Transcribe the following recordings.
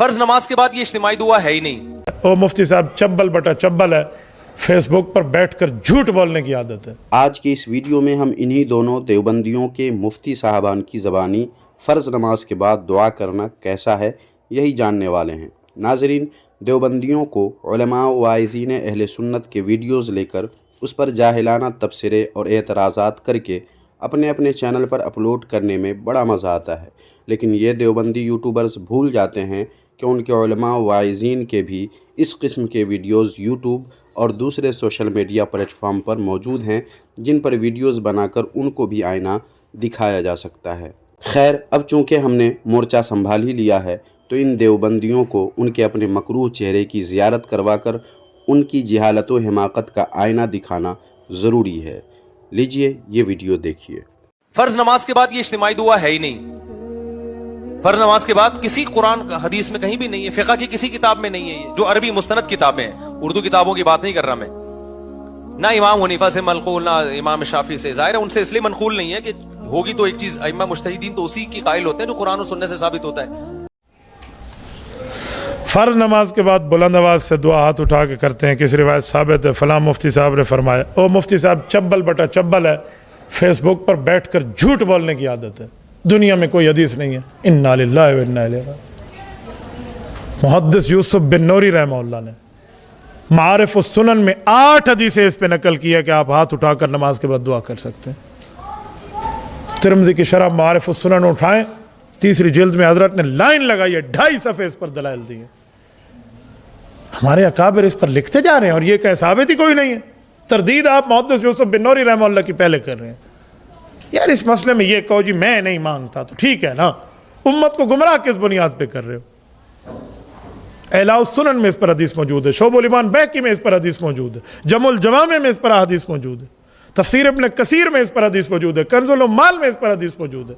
फर्ज नमाज के बाद ये इज्तिमाई दुआ है ही नहीं। ओ मुफ्ती साहब चब्बल बटा चब्बल है, फेसबुक पर बैठकर झूठ बोलने की आदत है। आज की इस वीडियो में हम इन्हीं दोनों देवबंदियों के मुफ्ती साहबान की ज़बानी फ़र्ज़ नमाज के बाद दुआ करना कैसा है यही जानने वाले हैं। नाज़रीन, देवबंदियों को उलमा व वाइज़ीन अहले सुन्नत के वीडियोज़ लेकर उस पर जाहिलाना तबसरे और एतराज़ात करके अपने अपने चैनल पर अपलोड करने में बड़ा मज़ा आता है, लेकिन ये देवबंदी यूट्यूबर्स भूल जाते हैं कि उनके उलमा व वाइज़ीन के भी इस किस्म के वीडियोज़ यूट्यूब और दूसरे सोशल मीडिया प्लेटफॉर्म पर मौजूद हैं, जिन पर वीडियोज़ बनाकर उनको भी आईना दिखाया जा सकता है। खैर, अब चूँकि हमने मोर्चा संभाल ही लिया है तो इन देवबंदियों को उनके अपने मकरूह चेहरे की ज़ियारत करवाकर उनकी जहालत व हिमाकत का आईना दिखाना ज़रूरी है। लीजिए ये वीडियो देखिए। फर्ज नमाज के बाद ये इज्तिमाई दुआ है ही नहीं। फर्ज नमाज के बाद किसी कुरान हदीस में कहीं भी नहीं है, फिक़ह की किसी किताब में नहीं है, ये जो अरबी मुस्तनद किताबें हैं, उर्दू किताबों की बात नहीं कर रहा मैं, ना इमाम हनीफा से मनकूल ना इमाम शाफी से। ज़ाहिर है उनसे इसलिए मनकूल नहीं है कि होगी तो एक चीज अइम्मा मुज्तहिदीन तो उसी की कायल होते हैं जो कुरान और सुन्नत से साबित होता है। फर्ज नमाज के बाद बुलंद आवाज से दुआ हाथ उठा के करते हैं। किसी रिवायत साबित है, फलां मुफ्ती साहब ने फरमाया, ओ मुफ्ती साहब चब्बल बटा चब्बल है, फेसबुक पर बैठकर झूठ बोलने की आदत है। दुनिया में कोई हदीस नहीं है। इन्ना लिल्लाहि व इन्ना इलैहि राजिऊन। मुहद्दिस यूसुफ बिन नूरी रहमहुल्लाह ने मारिफ उस सुनन में 8 हदीसें इस पे नकल किया कि आप हाथ उठाकर नमाज के बाद दुआ कर सकते हैं। तिरमिज़ी की शरह मारिफ उस सुनन उठाएं, 3री जिल्द में हजरत ने लाइन लगाई है, 2.5 सफ़े इस पर दलाइल दी है। हमारे अकाबिर इस पर लिखते जा रहे हैं और ये कह साबित ही कोई नहीं है। तरदीद आप मुहद्दिस यूसुफ बिन नूरी रहमहुल्लाह की पहले कर रहे हैं। यार इस मसले में ये कहो जी मैं नहीं मांगता तो ठीक है ना, उम्मत को गुमराह किस बुनियाद पे कर रहे हो? एलाउस सुनन में इस पर हदीस मौजूद है, शोबुल ईमान बैकी में इस पर हदीस मौजूद है, जमुल जवामे में इस पर हदीस मौजूद है, तफसीर इब्न कसीर में इस पर हदीस मौजूद है, कंजुल उम्माल में इस पर हदीस मौजूद है।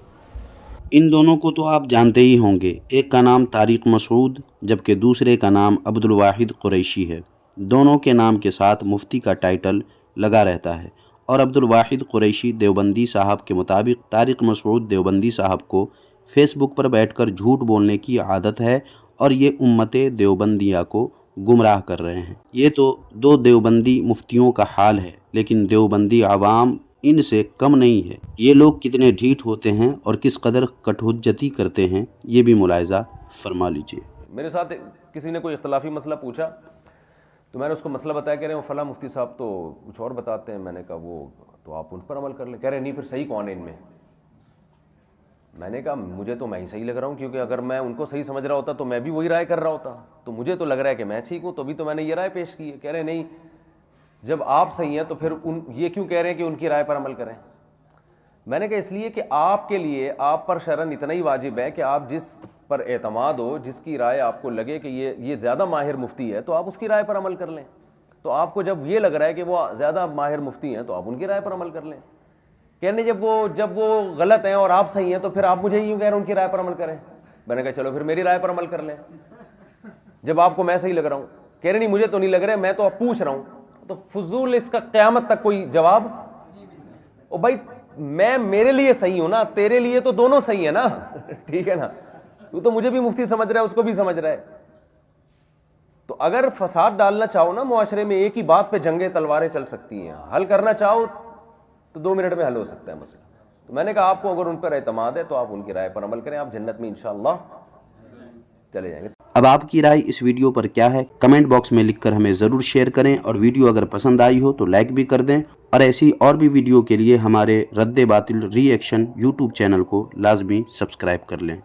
इन दोनों को तो आप जानते ही होंगे। एक का नाम तारिक मसूद जबकि दूसरे का नाम अब्दुल वाहिद कुरैशी है। दोनों के नाम के साथ मुफ्ती का टाइटल लगा रहता है और अब्दुल वाहिद कुरैशी देवबंदी साहब के मुताबिक तारिक मसूद देवबंदी साहब को फेसबुक पर बैठकर झूठ बोलने की आदत है और ये उम्मते देवबंदिया को गुमराह कर रहे हैं। ये तो 2 देवबंदी मुफ्तियों का हाल है, लेकिन देवबंदी आवाम इनसे कम नहीं है। ये लोग कितने ढीठ होते हैं और किस कदर कटहुज्जती करते हैं, ये भी मुलाहिज़ा फरमा लीजिए। मेरे साथ किसी ने कोई इख्तलाफी मसला पूछा तो मैंने उसको मसला बताया, कह रहे हैं फला मुफ्ती साहब तो कुछ और बताते हैं। मैंने कहा वो तो आप उन पर अमल कर लें। कह रहे नहीं फिर सही कौन है इनमें? मैंने कहा मुझे तो मैं ही सही लग रहा हूँ, क्योंकि अगर मैं उनको सही समझ रहा होता तो मैं भी वही राय कर रहा होता। तो मुझे तो लग रहा है कि मैं ठीक हूँ, तो अभी तो मैंने ये राय पेश की है। कह रहे नहीं, जब आप सही हैं तो फिर ये क्यों कह रहे हैं कि उनकी राय पर अमल करें? मैंने कहा इसलिए कि आपके लिए आप पर शरन इतना ही वाजिब है कि आप जिस पर एतमाद हो, जिसकी राय आपको लगे कि ये ज़्यादा माहिर मुफ्ती है, तो आप उसकी राय पर अमल कर लें। तो आपको जब ये लग रहा है कि वो ज़्यादा माहिर मुफ्ती हैं तो आप उनकी राय पर अमल कर लें। कहने जब वो गलत हैं और आप सही हैं तो फिर आप मुझे यूँ कह रहे हैं उनकी राय पर अमल करें। मैंने कहा चलो फिर मेरी राय पर अमल कर लें, जब आपको मैं सही लग रहा हूँ। कह रहे नहीं मुझे तो नहीं लग रहा है, मैं तो अब पूछ रहा हूँ। तो फजूल इसका क़यामत तक कोई जवाब? ओ भाई मैं मेरे लिए सही हूं ना, तेरे लिए तो दोनों सही है ना ठीक है ना? तू तो मुझे भी मुफ्ती समझ रहा है, उसको भी समझ रहा है। तो अगर फसाद डालना चाहो ना मुआशरे में, एक ही बात पे जंगे तलवारें चल सकती हैं। हल करना चाहो तो 2 मिनट में हल हो सकता है मसला। तो मैंने कहा आपको अगर उन पर एतमाद है तो आप उनकी राय पर अमल करें, आप जन्नत में इंशाअल्लाह चले जाएंगे। अब आपकी राय इस वीडियो पर क्या है, कमेंट बॉक्स में लिखकर हमें ज़रूर शेयर करें और वीडियो अगर पसंद आई हो तो लाइक भी कर दें। और ऐसी और भी वीडियो के लिए हमारे रद्द बातिल रिएक्शन यूट्यूब चैनल को लाजमी सब्सक्राइब कर लें।